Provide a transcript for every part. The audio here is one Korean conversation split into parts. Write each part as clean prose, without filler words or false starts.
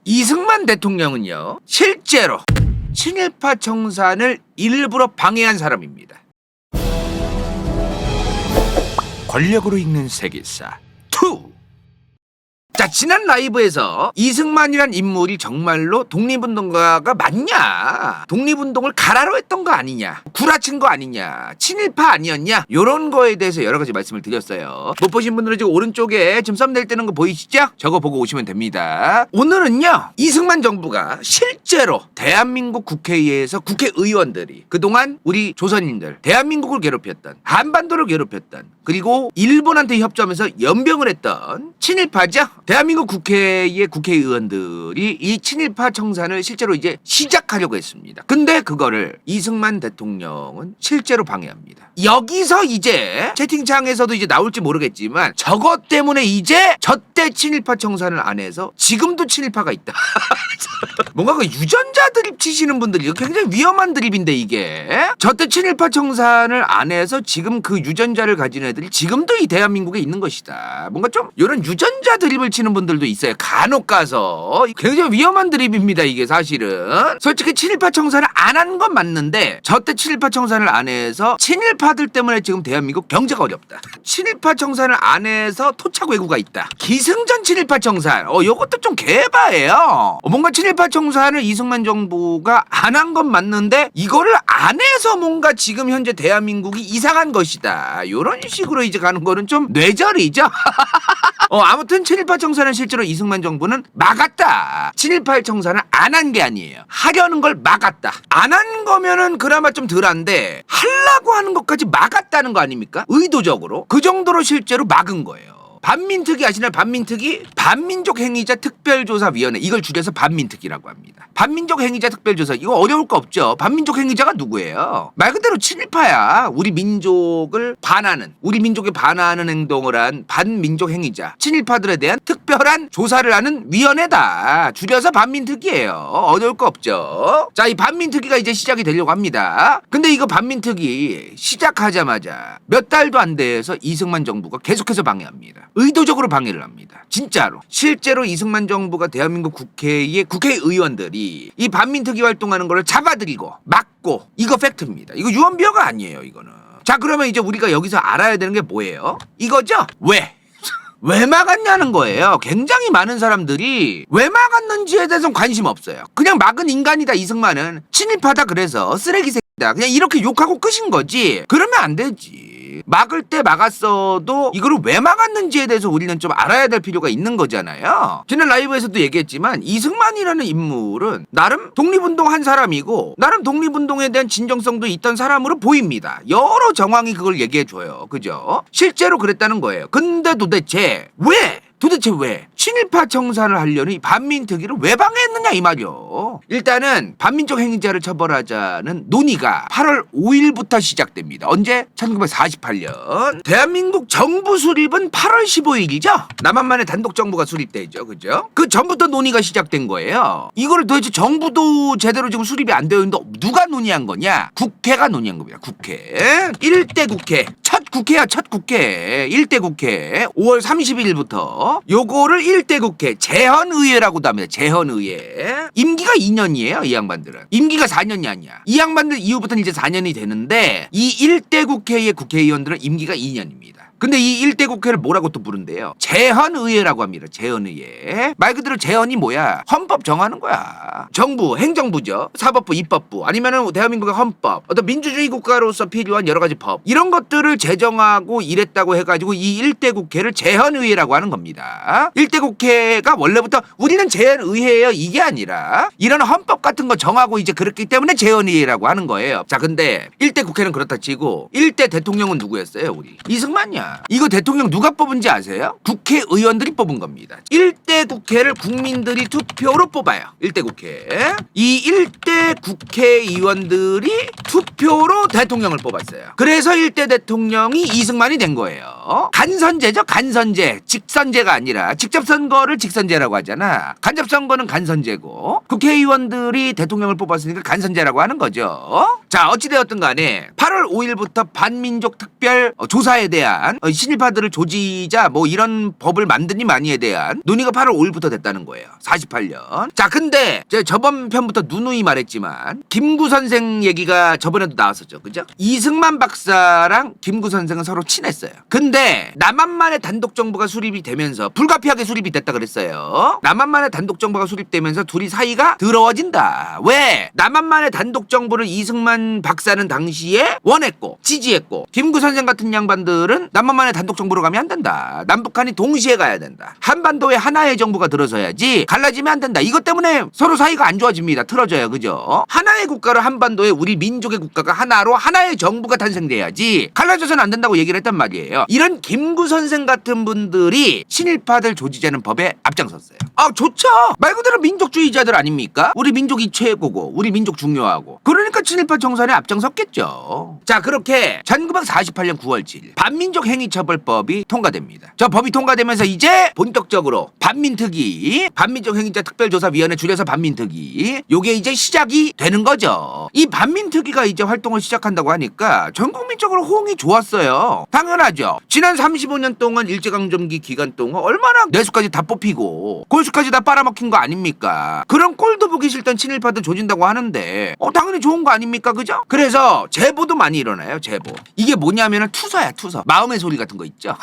이승만 대통령은요, 실제로 친일파 청산을 일부러 방해한 사람입니다. 권력으로 읽는 세계사 2. 자, 지난 라이브에서 이승만이란 인물이 정말로 독립운동가가 맞냐, 독립운동을 가라로 했던 거 아니냐, 구라친 거 아니냐, 친일파 아니었냐, 요런 거에 대해서 여러 가지 말씀을 드렸어요. 못 보신 분들은 지금 오른쪽에 지금 썸네일 뜨는 거 보이시죠? 저거 보고 오시면 됩니다. 오늘은요, 이승만 정부가 실제로 대한민국 국회의회에서 국회의원들이 그동안 우리 조선인들, 대한민국을 괴롭혔던, 한반도를 괴롭혔던, 그리고 일본한테 협조하면서 연병을 했던 친일파죠? 대한민국 국회의 국회의원들이 이 친일파 청산을 실제로 이제 시작하려고 했습니다. 근데 그거를 이승만 대통령은 실제로 방해합니다. 여기서 이제 채팅창에서도 이제 나올지 모르겠지만 저것 때문에 이제 저때 친일파 청산을 안 해서 지금도 친일파가 있다. 뭔가 그 유전자 드립 치시는 분들이 굉장히 위험한 드립인데, 이게 저때 친일파 청산을 안 해서 지금 그 유전자를 가진 애들이 지금도 이 대한민국에 있는 것이다. 뭔가 좀 이런 유전자 드립을 치는 분들도 있어요. 간혹 가서 굉장히 위험한 드립입니다. 이게 사실은 솔직히 친일파 청산을 안 한 건 맞는데 저때 친일파 청산을 안 해서 친일파들 때문에 지금 대한민국 경제가 어렵다. 친일파 청산을 안 해서 토착 왜구가 있다. 기승전 친일파 청산, 요것도 좀 개바예요. 뭔가 친일파 청산을 이승만 정부가 안 한 건 맞는데 이거를 안 해서 뭔가 지금 현재 대한민국이 이상한 것이다. 요런 식으로 이제 가는 거는 좀 뇌절이죠. 아무튼 친일파 청산은 실제로 이승만 정부는 막았다. 친일파 청산을 안 한 게 아니에요. 하려는 걸 막았다. 안 한 거면은 그나마 좀 덜한데 하려고 하는 것까지 막았다는 거 아닙니까? 의도적으로. 그 정도로 실제로 막은 거예요. 반민특위 아시나요? 반민특위? 반민족 행위자 특별조사위원회, 이걸 줄여서 반민특위라고 합니다. 반민족 행위자 특별조사, 이거 어려울 거 없죠. 반민족 행위자가 누구예요? 말 그대로 친일파야. 우리 민족을 반하는, 우리 민족에 반하는 행동을 한 반민족 행위자, 친일파들에 대한 특별한 조사를 하는 위원회다. 줄여서 반민특위예요. 어려울 거 없죠. 자, 이 반민특위가 이제 시작이 되려고 합니다. 근데 이거 반민특위 시작하자마자 몇 달도 안 돼서 이승만 정부가 계속해서 방해합니다. 의도적으로 방해를 합니다. 진짜로. 실제로 이승만 정부가 대한민국 국회의 국회의원들이 이 반민특위 활동하는 거를 잡아들이고 막고, 이거 팩트입니다. 이거 유언비어가 아니에요, 이거는. 자, 그러면 이제 우리가 여기서 알아야 되는 게 뭐예요? 이거죠? 왜 막았냐는 거예요. 굉장히 많은 사람들이 왜 막았는지에 대해서는 관심 없어요. 그냥 막은 인간이다, 이승만은. 친일파다, 그래서 쓰레기 새끼다, 그냥 이렇게 욕하고 끝인 거지. 그러면 안 되지. 막을 때 막았어도 이거를 왜 막았는지에 대해서 우리는 좀 알아야 될 필요가 있는 거잖아요. 지난 라이브에서도 얘기했지만 이승만이라는 인물은 나름 독립운동 한 사람이고 나름 독립운동에 대한 진정성도 있던 사람으로 보입니다. 여러 정황이 그걸 얘기해줘요. 그죠? 실제로 그랬다는 거예요. 근데 도대체 왜 친일파 청산을 하려는 이 반민특위를 왜 방해했느냐, 이 말이요. 일단은 반민족 행위자를 처벌하자는 논의가 8월 5일부터 시작됩니다. 언제? 1948년. 대한민국 정부 수립은 8월 15일이죠. 남한만의 단독 정부가 수립되죠. 그죠? 그 전부터 논의가 시작된 거예요. 이거를 도대체 정부도 제대로 지금 수립이 안 되어 있는데 누가 논의한 거냐? 국회가 논의한 겁니다. 국회. 1대 국회. 첫 국회. 1대 국회. 5월 30일부터 요거를 1대 국회 재헌의회라고도 합니다. 재헌의회. 임기가 2년이에요, 이 양반들은. 임기가 4년이 아니야. 이 양반들 이후부터는 이제 4년이 되는데 이 1대 국회의 국회의원들은 임기가 2년입니다. 근데 이 1대 국회를 뭐라고 또 부른대요? 재헌의회라고 합니다. 재헌의회. 말 그대로 재헌이 뭐야? 헌법 정하는 거야. 정부, 행정부죠. 사법부, 입법부, 아니면은 대한민국의 헌법, 어떤 민주주의 국가로서 필요한 여러 가지 법, 이런 것들을 제정하고 이랬다고 해가지고 이 1대 국회를 재헌의회라고 하는 겁니다. 1대 국회가 원래부터 우리는 재헌의회예요, 이게 아니라 이런 헌법 같은 거 정하고 이제 그렇기 때문에 재헌의회라고 하는 거예요. 자, 근데 1대 국회는 그렇다 치고 1대 대통령은 누구였어요? 우리 이승만이야. 이거 대통령 누가 뽑은지 아세요? 국회의원들이 뽑은 겁니다. 1대 국회를 국민들이 투표로 뽑아요. 1대 국회. 이 1대 국회의원들이 투표로 대통령을 뽑았어요. 그래서 1대 대통령이 이승만이 된 거예요. 간선제죠, 간선제. 직선제가 아니라, 직접 선거를 직선제라고 하잖아. 간접 선거는 간선제고 국회의원들이 대통령을 뽑았으니까 간선제라고 하는 거죠. 자, 어찌되었든 간에 8월 5일부터 반민족 특별 조사에 대한 친일파들을 조지자 뭐 이런 법을 만드니 마니에 대한 논의가 8월 5일부터 됐다는 거예요. 48년. 자, 근데 제가 저번 편부터 누누이 말했지만 김구 선생 얘기가 저번에도 나왔었죠. 그죠? 이승만 박사랑 김구 선생은 서로 친했어요. 근데 남한만의 단독 정부가 수립이 되면서 불가피하게 수립이 됐다 그랬어요. 남한만의 단독 정부가 수립되면서 둘이 사이가 더러워진다. 왜? 남한만의 단독 정부를 이승만 박사는 당시에 원했고 지지했고 김구 선생 같은 양반들은 남한만의 단독 정부로 가면 안 된다. 남북한이 동시에 가야 된다. 한반도에 하나의 정부가 들어서야지 갈라지면 안 된다. 이것 때문에 서로 사이가 안 좋아집니다. 틀어져요. 그죠? 하나의 국가로 한반도에 우리 민족의 국가가 하나로 하나의 정부가 탄생돼야지 갈라져서는 안 된다고 얘기를 했단 말이에요. 이런 김구 선생 같은 분들이 친일파들 조지자는 법에 앞장섰어요. 아, 좋죠. 말 그대로 민족주의자들 아닙니까? 우리 민족이 최고고 우리 민족 중요하고 그러니까 친일파 정산에 앞장섰겠죠. 자, 그렇게 1948년 9월 7일 반민족 행위처벌법이 통과됩니다. 저 법이 통과되면서 이제 본격적으로 반민특위, 반민족 행위자 특별조사위원회 줄여서 반민특위, 요게 이제 시작이 되는 거죠. 이 반민특위가 이제 활동을 시작한다고 하니까 전 국민적으로 호응이 좋았어요. 당연하죠. 지난 35년 동안 일제강점기 기간 동안 얼마나 내수까지 다 뽑히고 골수까지 다 빨아먹힌 거 아닙니까? 그런 꼴도 보기 싫던 친일파들 조진다고 하는데 당연히 좋은 거 아닙니까? 그죠? 그래서 제보도 많이 일어나요. 제보. 이게 뭐냐면은 투서야, 투서. 마음의 소리 같은 거 있죠?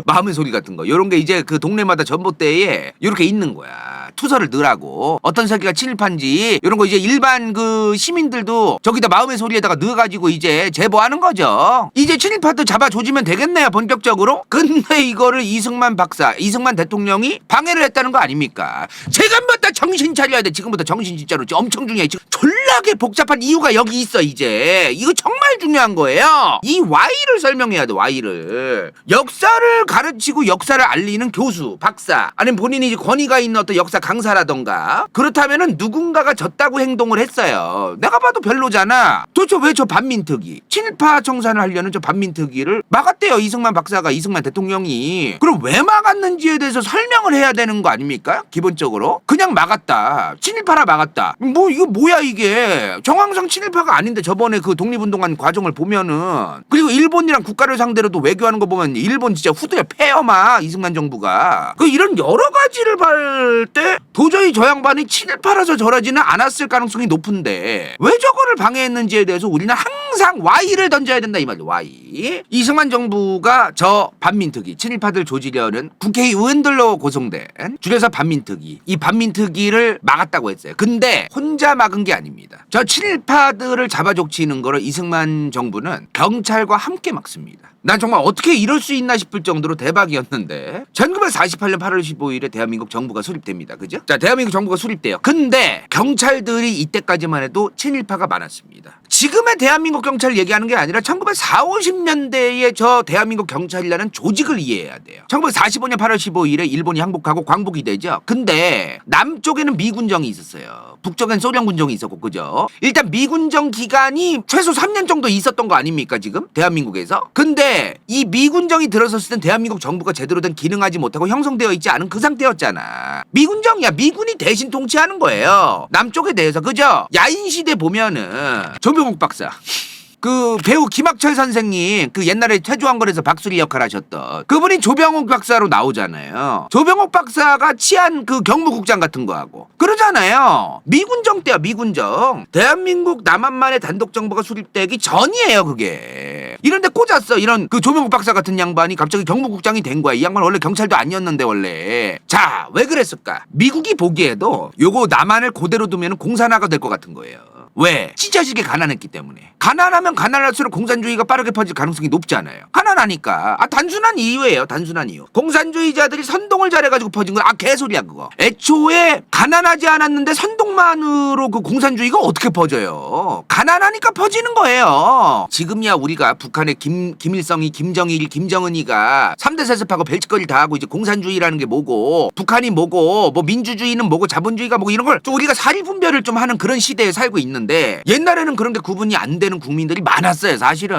마음의 소리 같은 거. 요런 게 이제 그 동네마다 전봇대에 요렇게 있는 거야. 투서를 넣으라고. 어떤 새끼가 친일파인지 요런 거 이제 일반 그 시민들도 저기다 마음의 소리에다가 넣어가지고 이제 제보하는 거죠. 이제 친일파도 잡아 조지면 되겠네요. 본격적으로. 근데 이거를 이승만 박사, 이승만 대통령이 방해를 했다는 거 아닙니까? 지금부터 정신 차려야 돼. 지금부터 정신 진짜로 엄청 중요해. 지금 졸라게 복잡한 이유가 여기 있어. 이제 이거 정말 중요한 거예요. 이 Y를 설명해야 돼. Y를. 역사를 가르치고 역사를 알리는 교수, 박사, 아니면 본인이 이제 권위가 있는 어떤 역사 강사라던가 그렇다면은 누군가가 졌다고 행동을 했어요. 내가 봐도 별로잖아. 도대체 왜 저 반민특위, 친일파 청산을 하려는 저 반민특위를 막았대요. 이승만 박사가, 이승만 대통령이. 그럼 왜 막았는지에 대해서 설명을 해야 되는 거 아닙니까? 기본적으로 그냥 막았다, 친일파라 막았다. 뭐 이거 뭐야 이게. 정황상 친일파가 아닌데 저번에 그 독립운동한 과정을 보면은. 그리고 일본이랑 국가를 상대로도 외교하는 거 보면 일본 진짜 후드야 폐엄아. 이승만 정부가 그 이런 여러 가지를 볼 때 도저히 저 양반이 친일파라서 저러지는 않았을 가능성이 높은데 왜 저거를 방해했는지에 대해서 우리는 항상 Y를 던져야 된다 이 말이야. Y. 이승만 정부가 저 반민특위, 친일파들 조지려는 국회의원들로 고성된 줄여서 반민특위, 이 반민특위를 막았다고 했어요. 근데 혼자 막은 게 아닙니다. 저 친일파들을 잡아족치는 거를 이승만 정부는 경찰과 함께 막습니다. 난 정말 어떻게 이럴 수 있나 싶을 정도로 대박이었는데 1948년 8월 15일에 대한민국 정부가 수립됩니다. 그죠? 자, 대한민국 정부가 수립돼요. 근데 경찰들이 이때까지만 해도 친일파가 많았습니다. 지금의 대한민국 경찰 얘기하는 게 아니라 1940, 50년대의 저 대한민국 경찰이라는 조직을 이해해야 돼요. 1945년 8월 15일에 일본이 항복하고 광복이 되죠. 근데 남쪽에는 미군정이 있었어요. 북쪽엔 소련 군정이 있었고, 그죠? 일단 미군정 기간이 최소 3년 정도 있었던 거 아닙니까 지금 대한민국에서? 근데 이 미군정이 들어섰을 땐 대한민국 정부가 제대로 된 기능하지 못하고 형성되어 있지 않은 그 상태였잖아. 미군정이야. 미군이 대신 통치하는 거예요. 남쪽에 대해서. 그죠? 야인시대 보면은 조병옥 박사, 그 배우 김학철 선생님, 그 옛날에 태조왕건에서 박수리 역할 하셨던 그분이 조병옥 박사로 나오잖아요. 조병옥 박사가 치안 그 경무국장 같은 거 하고 그러잖아요. 미군정 때야, 미군정. 대한민국 남한만의 단독 정부가 수립되기 전이에요, 그게. 이런데 꽂았어. 이런 그 조병옥 박사 같은 양반이 갑자기 경무국장이 된 거야. 이 양반 원래 경찰도 아니었는데 원래. 자, 왜 그랬을까? 미국이 보기에도 요거 남한을 그대로 두면 공산화가 될 것 같은 거예요. 왜? 찢어지게 가난했기 때문에. 가난하면 가난할수록 공산주의가 빠르게 퍼질 가능성이 높잖아요. 가난하니까. 단순한 이유예요. 단순한 이유. 공산주의자들이 선동을 잘해가지고 퍼진 거. 개소리야 그거. 애초에 가난하지 않았는데 선동만으로 그 공산주의가 어떻게 퍼져요? 가난하니까 퍼지는 거예요. 지금이야 우리가 북한의 김일성이, 김정일, 김정은이가 3대 세습하고 별짓거리를 다 하고 이제 공산주의라는 게 뭐고 북한이 뭐고 뭐 민주주의는 뭐고 자본주의가 뭐고 이런 걸 좀 우리가 사리분별을 좀 하는 그런 시대에 살고 있는데 옛날에는 그런 게 구분이 안 되는 국민들이 많았어요. 사실은.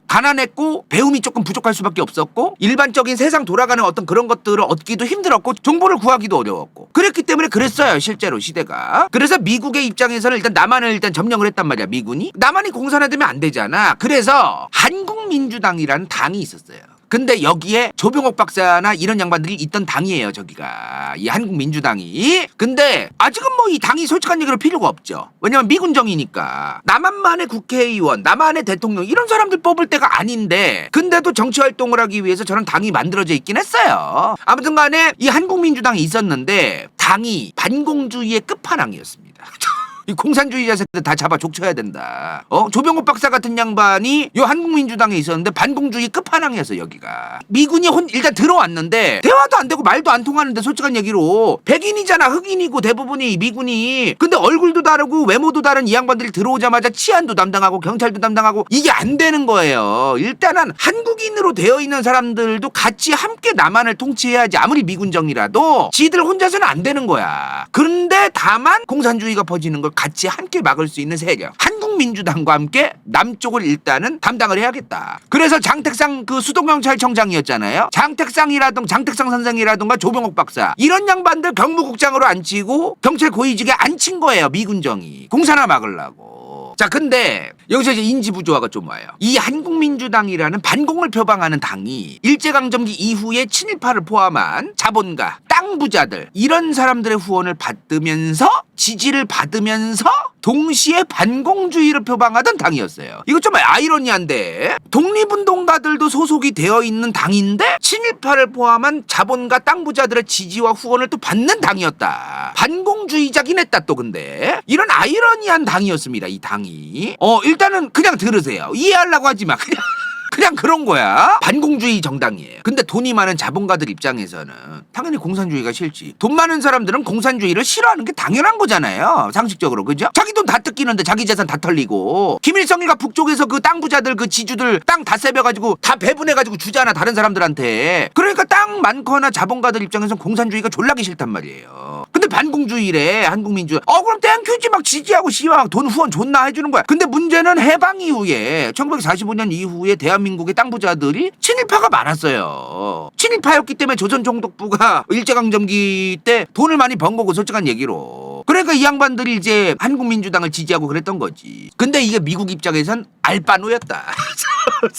가난했고 배움이 조금 부족할 수밖에 없었고 일반적인 세상 돌아가는 어떤 그런 것들을 얻기도 힘들었고 정보를 구하기도 어려웠고 그랬기 때문에 그랬어요. 실제로 시대가. 그래서 미국의 입장에서는 일단 남한을 일단 점령을 했단 말이야. 미군이. 남한이 공산화되면 안 되잖아. 그래서 한국민주당이라는 당이 있었어요. 근데 여기에 조병옥 박사나 이런 양반들이 있던 당이에요. 저기가 이 한국민주당이. 근데 아직은 뭐 이 당이 솔직한 얘기로 필요가 없죠. 왜냐면 미군정이니까. 남한만의 국회의원, 남한의 대통령 이런 사람들 뽑을 때가 아닌데 근데도 정치활동을 하기 위해서 저런 당이 만들어져 있긴 했어요. 아무튼 간에 이 한국민주당이 있었는데 당이 반공주의의 끝판왕이었습니다. 이 공산주의자 새끼들 다 잡아 족쳐야 된다. 조병옥 박사 같은 양반이 요 한국민주당에 있었는데 반공주의 끝판왕이었어 여기가. 미군이 일단 들어왔는데 대화도 안 되고 말도 안 통하는데 솔직한 얘기로 백인이잖아. 흑인이고 대부분이 미군이. 근데 얼굴도 다르고 외모도 다른 이 양반들이 들어오자마자 치안도 담당하고 경찰도 담당하고 이게 안 되는 거예요. 일단은 한국인으로 되어 있는 사람들도 같이 함께 남한을 통치해야지. 아무리 미군정이라도 지들 혼자서는 안 되는 거야. 그런데 다만 공산주의가 퍼지는 걸 같이 함께 막을 수 있는 세력 한국민주당과 함께 남쪽을 일단은 담당을 해야겠다. 그래서 장택상 그 수도경찰청장이었잖아요. 장택상 선생이라든가 조병옥 박사 이런 양반들 경무국장으로 앉히고 경찰 고위직에 앉힌 거예요. 미군정이 공산화 막으려고. 자, 근데 여기서 이제 인지부조화가 좀 와요. 이 한국민주당이라는 반공을 표방하는 당이 일제강점기 이후에 친일파를 포함한 자본가, 땅 부자들 이런 사람들의 후원을 받으면서 지지를 받으면서 동시에 반공주의를 표방하던 당이었어요. 이거 좀 아이러니한데 독립운동가들도 소속이 되어 있는 당인데 친일파를 포함한 자본가 땅 부자들의 지지와 후원을 또 받는 당이었다. 반공주의자긴 했다 또. 근데 이런 아이러니한 당이었습니다. 이 당이. 일단은 그냥 들으세요. 이해하려고 하지 마. 그냥 그런 거야. 반공주의 정당이에요. 근데 돈이 많은 자본가들 입장에서는 당연히 공산주의가 싫지. 돈 많은 사람들은 공산주의를 싫어하는 게 당연한 거잖아요. 상식적으로. 그죠? 자기 돈 다 뜯기는데 자기 재산 다 털리고. 김일성이가 북쪽에서 그 땅 부자들 그 지주들 땅 다 세벼가지고 다 배분해가지고 주잖아. 다른 사람들한테. 그러니까 땅 많거나 자본가들 입장에서는 공산주의가 졸라기 싫단 말이에요. 근데 반공주의래. 한국민주주의. 그럼 땡큐지 막 지지하고 씨와 돈 후원 존나 해주는 거야. 근데 문제는 해방 이후에 1945년 이후에 대한민국의 땅 부자들이 친일파가 많았어요. 친일파였기 때문에 조선총독부가 일제강점기 때 돈을 많이 번 거고 솔직한 얘기로. 그러니까 이 양반들이 이제 한국민주당을 지지하고 그랬던 거지. 근데 이게 미국 입장에선 알바노였다.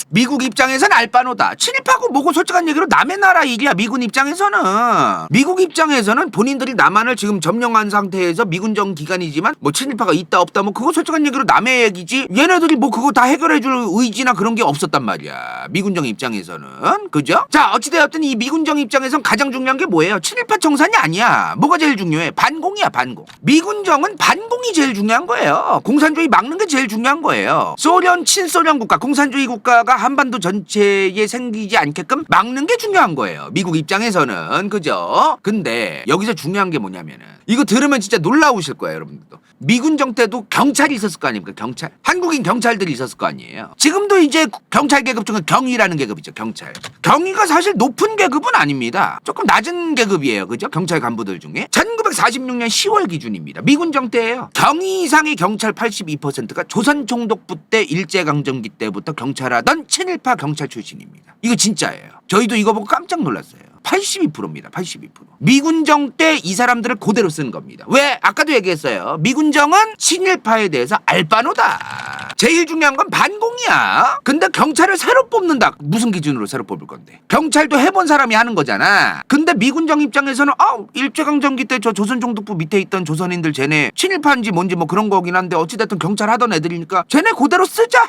미국 입장에선 알바노다. 친일파고 뭐고 솔직한 얘기로 남의 나라 일이야. 미군 입장에서는. 미국 입장에서는 본인들이 남한을 지금 점령한 상태에서 미군정 기간이지만 뭐 친일파가 있다 없다 뭐 그거 솔직한 얘기로 남의 얘기지. 얘네들이 뭐 그거 다 해결해줄 의지나 그런 게 없었단 말이야. 미군정 입장에서는. 그죠? 자, 어찌되었든 이 미군정 입장에선 가장 중요한 게 뭐예요? 친일파 청산이 아니야. 뭐가 제일 중요해? 반공이야. 반공. 미군정은 반공이 제일 중요한 거예요. 공산주의 막는 게 제일 중요한 거예요. 소련, 친소련 국가, 공산주의 국가가 한반도 전체에 생기지 않게끔 막는 게 중요한 거예요. 미국 입장에서는. 그죠? 근데 여기서 중요한 게 뭐냐면은 이거 들으면 진짜 놀라우실 거예요, 여러분들도. 미군정 때도 경찰이 있었을 거 아닙니까? 경찰. 한국인 경찰들이 있었을 거 아니에요. 지금도 이제 경찰 계급 중에 경위라는 계급이죠. 경찰. 경위가 사실 높은 계급은 아닙니다. 조금 낮은 계급이에요. 그죠? 경찰 간부들 중에. 1946년 10월 기준입니다. 미군정 때예요. 경위 이상의 경찰 82%가 조선총독부 때 일제강점기 때부터 경찰하던 친일파 경찰 출신입니다. 이거 진짜예요. 저희도 이거 보고 깜짝 놀랐어요. 82%입니다. 82%. 미군정 때 이 사람들을 그대로 쓴 겁니다. 왜? 아까도 얘기했어요. 미군정은 친일파에 대해서 알바노다. 제일 중요한 건 반공이야. 근데 경찰을 새로 뽑는다. 무슨 기준으로 새로 뽑을 건데? 경찰도 해본 사람이 하는 거잖아. 근데 미군정 입장에서는 일제강점기 때 저 조선총독부 밑에 있던 조선인들 쟤네 친일파인지 뭔지 뭐 그런 거긴 한데 어찌됐든 경찰 하던 애들이니까 쟤네 그대로 쓰자.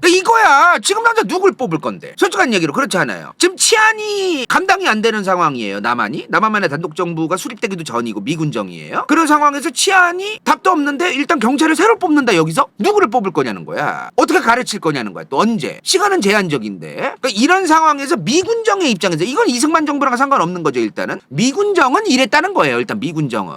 그래서 이거야. 지금 당장 누굴 뽑을 건데? 솔직한 얘기로 그렇지 않아요. 지금 치안이 감당이 안 되는 상황이에요. 남한만의 단독정부가 수립되기도 전이고 미군정이에요. 그런 상황에서 치안이 답도 없는데 일단 경찰을 새로 뽑는다. 여기서 누구를 뽑을 거냐는 거야. 어떻게 가르칠 거냐는 거야. 또 언제? 시간은 제한적인데. 그러니까 이런 상황에서 미군정의 입장에서 이건 이승만 정부랑 상관없는 거죠. 일단은 미군정은 이랬다는 거예요. 일단 미군정은.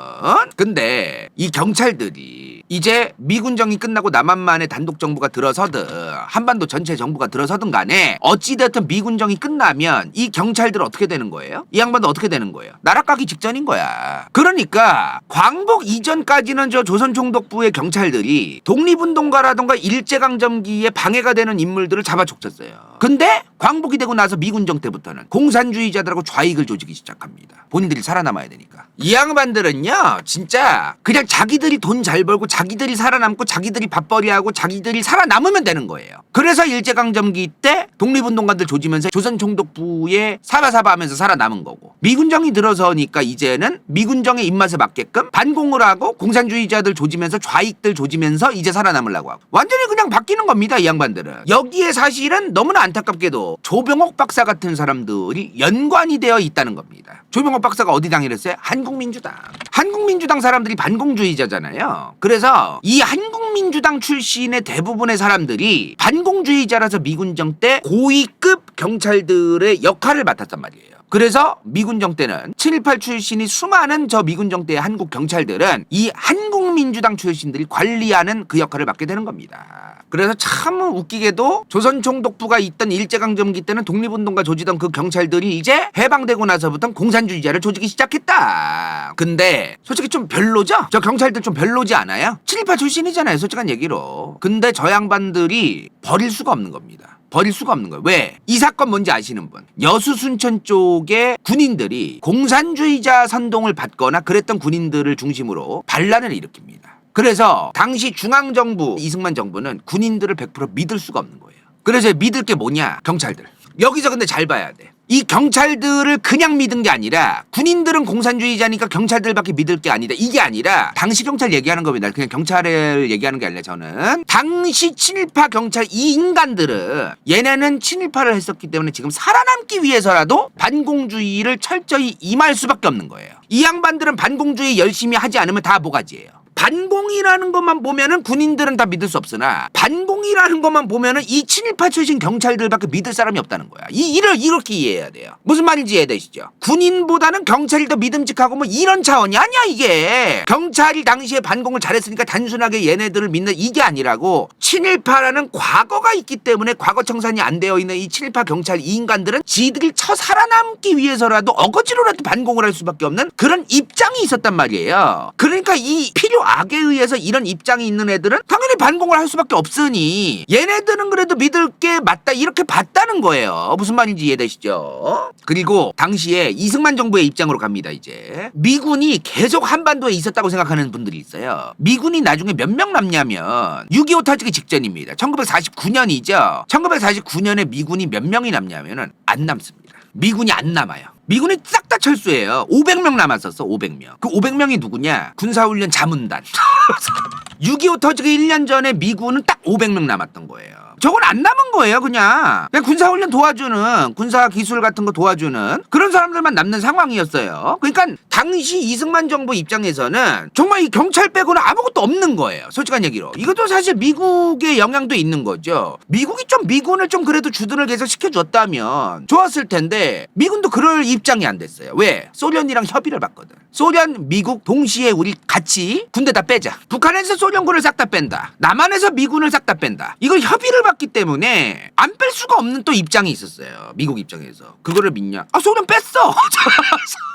근데 이 경찰들이 이제 미군정이 끝나고 남한만의 단독정부가 들어서든 한반도 전체 정부가 들어서든 간에 어찌됐든 미군정이 끝나면 이 경찰들은 어떻게 되는 거예요? 이 양반도 어떻게 되는 거예요? 나라 까기 직전인 거야. 그러니까 광복 이전까지는 저 조선총독부의 경찰들이 독립운동가라던가 일제강점기에 방해가 되는 인물들을 잡아 족쳤어요. 근데 광복이 되고 나서 미군정 때부터는 공산주의자들하고 좌익을 조지기 시작합니다. 본인들이 살아남아야 되니까. 이 양반들은요 진짜 그냥 자기들이 돈 잘 벌고 자기들이 살아남고 자기들이 밥벌이하고 자기들이 살아남으면 되는 거예요. 그래서 일제강점기 때 독립운동가들 조지면서 조선총독부에 사바사바 하면서 살아남은 거고, 미군정이 들어서니까 이제는 미군정의 입맛에 맞게끔 반공을 하고 공산주의자들 조지면서 좌익들 조지면서 이제 살아남으려고 하고, 완전히 그냥 바뀌는 겁니다 이 양반들은. 여기에 사실은 너무나 안타깝게도 조병옥 박사 같은 사람들이 연관이 되어 있다는 겁니다. 조병옥 박사가 어디 당이랬어요? 한국민주당. 한국민주당 사람들이 반공주의자잖아요. 그래서 이 한국민주당 출신의 대부분의 사람들이 반공주의자라서 미군정 때 고위급 경찰들의 역할을 맡았단 말이에요. 그래서 미군정 때는 7.18 출신이 수많은 저 미군정 때의 한국 경찰들은 이 한국민주당 출신들이 관리하는 그 역할을 맡게 되는 겁니다. 그래서 참 웃기게도 조선총독부가 있던 일제강점기 때는 독립운동가 조지던 그 경찰들이 이제 해방되고 나서부터 공산주의자를 조지기 시작했다. 근데 솔직히 좀 별로죠? 저 경찰들 좀 별로지 않아요? 7.18 출신이잖아요 솔직한 얘기로. 근데 저 양반들이 버릴 수가 없는 겁니다. 버릴 수가 없는 거예요. 왜? 이 사건 뭔지 아시는 분? 여수 순천 쪽에 군인들이 공산주의자 선동을 받거나 그랬던 군인들을 중심으로 반란을 일으킵니다. 그래서 당시 중앙정부 이승만 정부는 군인들을 100% 믿을 수가 없는 거예요. 그래서 믿을 게 뭐냐? 경찰들. 여기서 근데 잘 봐야 돼. 이 경찰들을 그냥 믿은 게 아니라, 군인들은 공산주의자니까 경찰들밖에 믿을 게 아니다 이게 아니라, 당시 경찰 얘기하는 겁니다. 그냥 경찰을 얘기하는 게 아니라 저는 당시 친일파 경찰 이 인간들은 얘네는 친일파를 했었기 때문에 지금 살아남기 위해서라도 반공주의를 철저히 임할 수밖에 없는 거예요. 이 양반들은 반공주의 열심히 하지 않으면 다 모가지예요. 반공이라는 것만 보면은 군인들은 다 믿을 수 없으나, 반공이라는 것만 보면은 이 친일파 출신 경찰들밖에 믿을 사람이 없다는 거야. 이를 이렇게 이해해야 돼요. 무슨 말인지 이해되시죠? 군인보다는 경찰이 더 믿음직하고 뭐 이런 차원이 아니야 이게. 경찰이 당시에 반공을 잘했으니까 단순하게 얘네들을 믿는 이게 아니라고, 친일파라는 과거가 있기 때문에 과거 청산이 안 되어 있는 이 친일파 경찰 이 인간들은 지들이 살아남기 위해서라도 어거지로라도 반공을 할 수밖에 없는 그런 입장이 있었단 말이에요. 그러니까 이 필요 악에 의해서 이런 입장이 있는 애들은 당연히 반공을 할 수밖에 없으니 얘네들은 그래도 믿을 게 맞다 이렇게 봤다는 거예요. 무슨 말인지 이해되시죠? 그리고 당시에 이승만 정부의 입장으로 갑니다. 이제 미군이 계속 한반도에 있었다고 생각하는 분들이 있어요. 미군이 나중에 몇 명 남냐면 6.25 터지기 직전입니다. 1949년이죠. 1949년에 미군이 몇 명이 남냐면은 안 남습니다. 미군이 안 남아요. 미군이 싹 다 철수해요. 500명 남았었어. 500명. 그 500명이 누구냐? 군사훈련 자문단. 6.25 터지기 1년 전에 미군은 딱 500명 남았던 거예요. 저건 안 남은 거예요. 그냥 군사훈련 도와주는, 군사기술 같은 거 도와주는 그런 사람들만 남는 상황이었어요. 그러니까 당시 이승만 정부 입장에서는 정말 이 경찰 빼고는 아무것도 없는 거예요. 솔직한 얘기로. 이것도 사실 미국의 영향도 있는 거죠. 미국이 좀 미군을 좀 그래도 주둔을 계속 시켜줬다면 좋았을 텐데 미군도 그럴 입장이 안 됐어요. 왜? 소련이랑 협의를 받거든. 소련, 미국 동시에 우리 같이 군대 다 빼자. 북한에서 소련군을 싹 다 뺀다. 남한에서 미군을 싹 다 뺀다. 이걸 협의를 받기 때문에 안 뺄 수가 없는 또 입장이 있었어요. 미국 입장에서. 그거를 믿냐? 아, 소련 뺐어.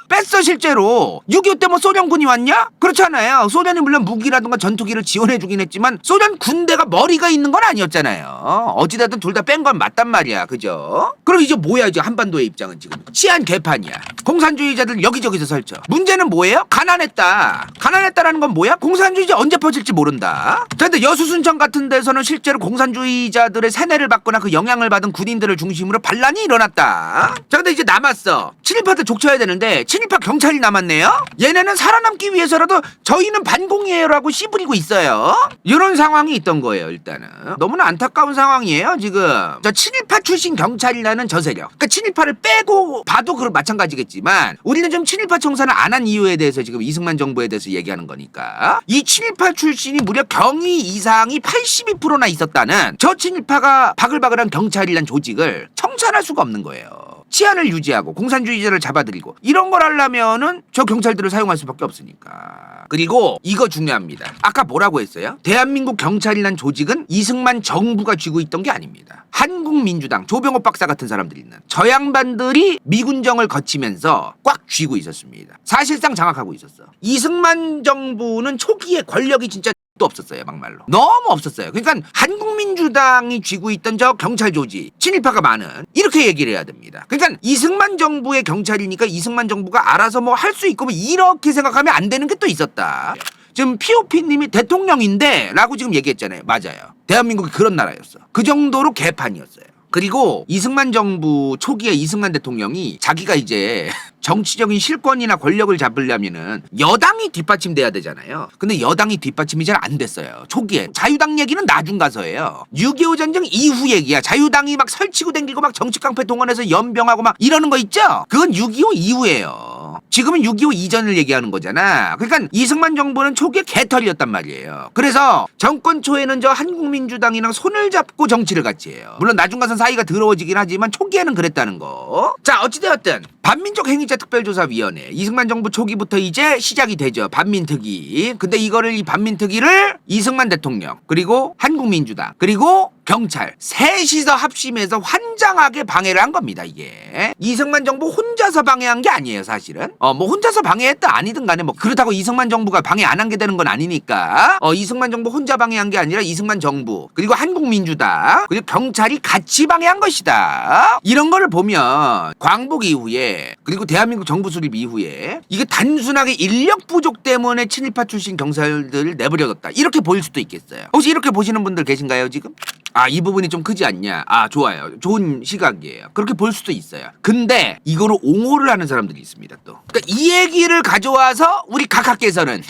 뺐어 실제로. 6.25 때 뭐 소련군이 왔냐? 그렇잖아요. 소련이 물론 무기라든가 전투기를 지원해주긴 했지만 소련 군대가 머리가 있는 건 아니었잖아요. 어찌됐든 둘 다 뺀 건 맞단 말이야. 그죠? 그럼 이제 뭐야 이제 한반도의 입장은 지금. 치안 개판이야. 공산주의자들 여기저기서 설쳐. 문제는 뭐예요? 가난했다. 가난했다라는 건 뭐야? 공산주의자 언제 퍼질지 모른다. 그런데 여수 순천 같은 데서는 실제로 공산주의자들의 세뇌를 받거나 그 영향을 받은 군인들을 중심으로 반란이 일어났다. 자, 근데 이제 남았어. 친일파들 족쳐야 되는데 친일파 경찰이 남았네요. 얘네는 살아남기 위해서라도 저희는 반공이에요라고 씨부리고 있어요. 이런 상황이 있던 거예요. 일단은 너무나 안타까운 상황이에요. 지금 저 친일파 출신 경찰이라는 저 세력, 그러니까 친일파를 빼고 봐도 그런 마찬가지겠지만 우리는 좀 친일파 청산을 안 한 이유에 대해서 지금 이승만 정부에 대해서 얘기하는 거니까, 이 친일파 출신이 무려 경위 이상이 82%나 있었다는 저 친일파가 바글바글한 경찰이란 조직을 청산할 수가 없는 거예요. 치안을 유지하고 공산주의자를 잡아들이고 이런 걸 하려면은 저 경찰들을 사용할 수밖에 없으니까. 그리고 이거 중요합니다. 아까 뭐라고 했어요? 대한민국 경찰이란 조직은 이승만 정부가 쥐고 있던 게 아닙니다. 한국민주당 조병옥 박사 같은 사람들이 있는 저 양반들이 미군정을 거치면서 꽉 쥐고 있었습니다. 사실상 장악하고 있었어. 이승만 정부는 초기에 권력이 진짜 겁도 없었어요. 막말로 너무 없었어요. 그러니까 한국민주당이 쥐고 있던 저 경찰 조직 친일파가 많은 이렇게 얘기를 해야 됩니다. 그러니까 이승만 정부의 경찰이니까 이승만 정부가 알아서 뭐 할 수 있고 뭐 이렇게 생각하면 안 되는 게 또 있었다. 지금 POP님이 대통령인데 라고 지금 얘기했잖아요. 맞아요. 대한민국이 그런 나라였어. 그 정도로 개판이었어요. 그리고 이승만 정부 초기에 이승만 대통령이 자기가 이제 정치적인 실권이나 권력을 잡으려면은 여당이 뒷받침돼야 되잖아요. 근데 여당이 뒷받침이 잘 안 됐어요. 초기에. 자유당 얘기는 나중 가서예요. 6.25 전쟁 이후 얘기야. 자유당이 막 설치고 댕기고 막 정치깡패 동원해서 연병하고 막 이러는 거 있죠? 그건 6.25 이후예요. 지금은 6.25 이전을 얘기하는 거잖아. 그러니까 이승만 정부는 초기에 개털이었단 말이에요. 그래서 정권 초에는 저 한국민주당이랑 손을 잡고 정치를 같이 해요. 물론 나중 가서 사이가 더러워지긴 하지만 초기에는 그랬다는 거. 자, 어찌되었든 반민족 행위자 특별조사위원회 이승만 정부 초기부터 이제 시작이 되죠. 반민특위. 근데 이거를 이 반민특위를 이승만 대통령 그리고 한국민주당 그리고 경찰 셋이서 합심해서 환장하게 방해를 한 겁니다. 이게 이승만 정부 혼자서 방해한 게 아니에요. 사실은 뭐 혼자서 방해했다 아니든 간에 뭐 그렇다고 이승만 정부가 방해 안 한 게 되는 건 아니니까 이승만 정부 혼자 방해한 게 아니라 이승만 정부 그리고 한국민주당 그리고 경찰이 같이 방해한 것이다. 이런 거를 보면 광복 이후에 그리고 대한민국 정부 수립 이후에 이게 단순하게 인력 부족 때문에 친일파 출신 경찰들을 내버려뒀다 이렇게 보일 수도 있겠어요. 혹시 이렇게 보시는 분들 계신가요 지금? 아, 이 부분이 좀 크지 않냐? 아, 좋아요. 좋은 시각이에요. 그렇게 볼 수도 있어요. 근데 이거로 옹호를 하는 사람들이 있습니다, 또. 그러니까 이 얘기를 가져와서 우리 각하께서는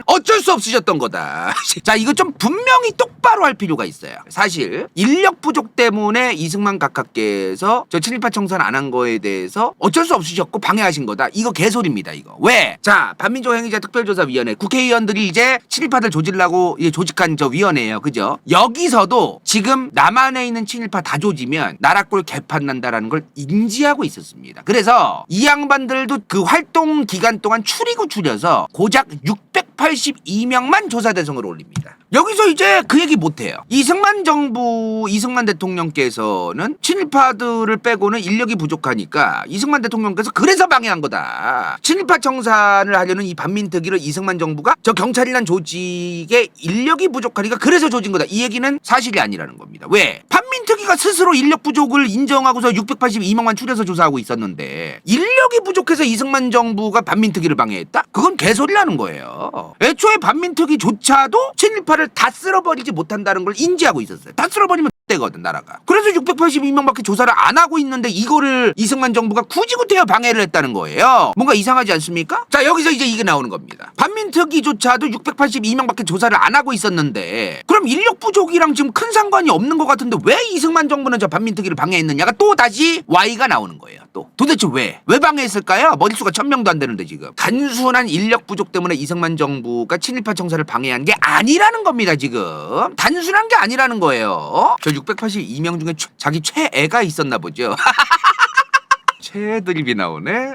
어쩔 수 없으셨던 거다. 자, 이거 좀 분명히 똑바로 할 필요가 있어요. 사실 인력 부족 때문에 이승만 각하께서 저 친일파 청산 안 한 거에 대해서 어쩔 수 없으셨고 방해하신 거다. 이거 개소리입니다, 이거. 왜? 자, 반민족 행위자 특별조사위원회 국회의원들이 이제 친일파들 조지려고 조직한 저 위원회예요. 그죠? 여기서도 지금 남한에 있는 친일파 다 조지면 나라꼴 개판 난다라는 걸 인지하고 있었습니다. 그래서 이 양반들도 그 활동 기간 동안 추리고 추려서 고작 682명만 조사 대상으로 올립니다. 여기서 이제 그 얘기 못해요. 이승만 정부, 이승만 대통령께서는 친일파들을 빼고는 인력이 부족하니까 이승만 대통령께서 그래서 방해한 거다. 친일파 청산을 하려는 이 반민특위를 이승만 정부가 저 경찰이란 조직에 인력이 부족하니까 그래서 조진 거다. 이 얘기는 사실이 아니라는 겁니다. 왜? 반민특위가 스스로 인력 부족을 인정하고서 682명만 추려서 조사하고 있었는데 인력이 부족해서 이승만 정부가 반민특위를 방해했다? 그건 개소리라는 거예요. 애초에 반민특위조차도 친일파를 다 쓸어버리지 못한다는 걸 인지하고 있었어요. 다 쓸어버리면 되거든 나라가. 그래서 682명밖에 조사를 안 하고 있는데 이거를 이승만 정부가 굳이 구태여 방해를 했다는 거예요. 뭔가 이상하지 않습니까? 자, 여기서 이제 이게 나오는 겁니다. 반민특위조차도 682명밖에 조사를 안 하고 있었는데 그럼 인력 부족이랑 지금 큰 상관이 없는 것 같은데 왜 이승만 정부는 저 반민특위를 방해했느냐가 또 다시 Y가 나오는 거예요. 또 도대체 왜 방해했을까요? 머릿수가 1000명도 안 되는데 지금 단순한 인력 부족 때문에 이승만 정부가 친일파 청사를 방해한 게 아니라는 겁니다. 지금 단순한 게 아니라는 거예요. 저 682명 중에 자기 최애가 있었나 보죠. 최애 드립이 나오네.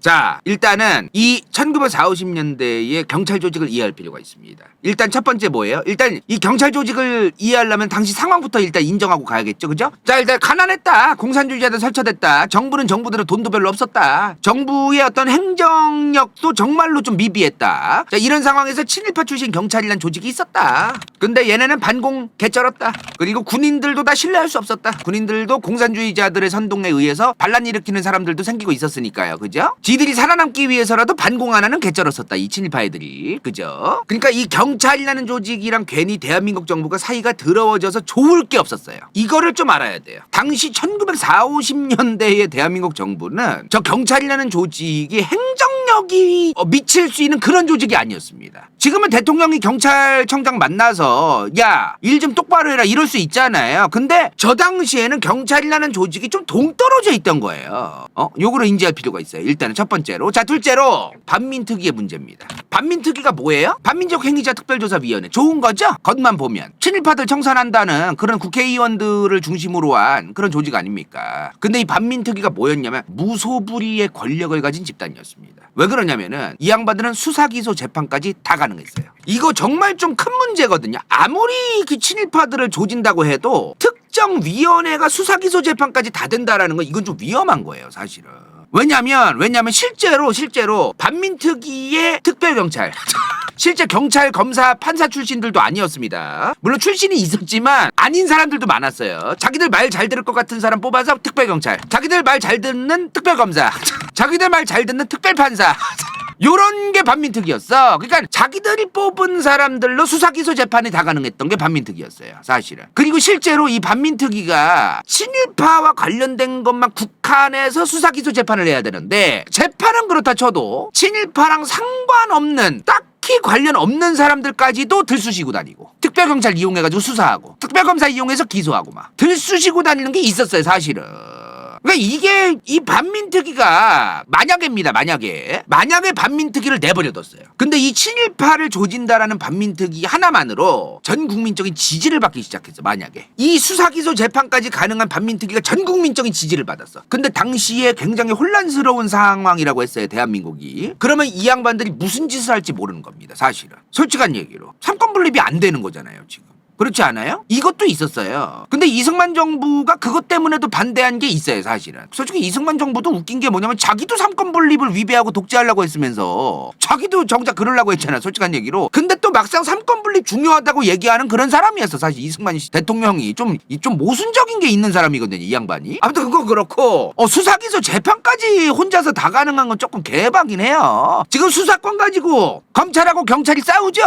자, 일단은 이 1940, 50년대의 경찰 조직을 이해할 필요가 있습니다. 일단 첫 번째 뭐예요? 일단 이 경찰 조직을 이해하려면 당시 상황부터 일단 인정하고 가야겠죠. 그죠? 자, 일단 가난했다. 공산주의자들 설쳐됐다. 정부는 정부대로 돈도 별로 없었다. 정부의 어떤 행정력도 정말로 좀 미비했다. 자, 이런 상황에서 친일파 출신 경찰이란 조직이 있었다. 근데 얘네는 반공 개쩔었다. 그리고 군인들도 다 신뢰할 수 없었다. 군인들도 공산주의자들의 선동에 의해서 반란 일으키는 사람들도 생기고 있었으니까요. 그죠? 지들이 살아남기 위해서라도 반공 하나는 개쩔었었다. 이 친일파 애들이. 그죠? 그러니까 이 경찰이라는 조직이랑 괜히 대한민국 정부가 사이가 더러워져서 좋을 게 없었어요. 이거를 좀 알아야 돼요. 당시 1940, 50년대의 대한민국 정부는 저 경찰이라는 조직이 행정력이 미칠 수 있는 그런 조직이 아니었습니다. 지금은 대통령이 경찰청장 만나서 야, 일 좀 똑바로 해라 이럴 수 있잖아요. 근데 저 당시에는 경찰이라는 조직이 좀 동떨어져 있던 거예요. 요거를 인지할 필요가 있어요. 일단은 첫 번째로. 자, 둘째로 반민특위의 문제입니다. 반민특위가 뭐예요? 반민족 행위자 특별조사위원회. 좋은 거죠? 겉만 보면. 친일파들 청산한다는 그런 국회의원들을 중심으로 한 그런 조직 아닙니까? 근데 이 반민특위가 뭐였냐면 무소불위의 권력을 가진 집단이었습니다. 왜 그러냐면은 이 양반들은 수사기소 재판까지 다 가능했어요. 이거 정말 좀 큰 문제거든요. 아무리 그 친일파들을 조진다고 해도 특정 위원회가 수사기소 재판까지 다 된다라는 건 이건 좀 위험한 거예요, 사실은. 왜냐면 실제로 반민특위의 특별경찰 실제 경찰, 검사, 판사 출신들도 아니었습니다. 물론 출신이 있었지만 아닌 사람들도 많았어요. 자기들 말 잘 들을 것 같은 사람 뽑아서 특별경찰, 자기들 말 잘 듣는 특별검사, 자기들 말 잘 듣는 특별판사 요런 게 반민특위였어. 그러니까 자기들이 뽑은 사람들로 수사기소 재판이 다 가능했던 게 반민특위였어요, 사실은. 그리고 실제로 이 반민특위가 친일파와 관련된 것만 국한해서 수사기소 재판을 해야 되는데, 재판은 그렇다 쳐도 친일파랑 상관없는 딱히 관련 없는 사람들까지도 들쑤시고 다니고, 특별경찰 이용해가지고 수사하고, 특별검사 이용해서 기소하고 막 들쑤시고 다니는 게 있었어요, 사실은. 그러니까 이게 이 반민특위가 만약에 반민특위를 내버려뒀어요. 근데 이 친일파를 조진다라는 반민특위 하나만으로 전 국민적인 지지를 받기 시작했어. 만약에 이 수사기소 재판까지 가능한 반민특위가 전 국민적인 지지를 받았어. 근데 당시에 굉장히 혼란스러운 상황이라고 했어요, 대한민국이. 그러면 이 양반들이 무슨 짓을 할지 모르는 겁니다, 사실은. 솔직한 얘기로 삼권 분립이 안 되는 거잖아요, 지금. 그렇지 않아요? 이것도 있었어요. 근데 이승만 정부가 그것 때문에도 반대한 게 있어요, 사실은. 솔직히 이승만 정부도 웃긴 게 뭐냐면 자기도 삼권 분립을 위배하고 독재하려고 했으면서 자기도 정작 그러려고 했잖아, 솔직한 얘기로. 근데 또 막상 삼권 분립 중요하다고 얘기하는 그런 사람이었어, 사실 이승만 대통령이. 좀 모순적인 게 있는 사람이거든요, 이 양반이. 아무튼 그거 그렇고, 수사기소 재판까지 혼자서 다 가능한 건 조금 개박이긴 해요. 지금 수사권 가지고 검찰하고 경찰이 싸우죠.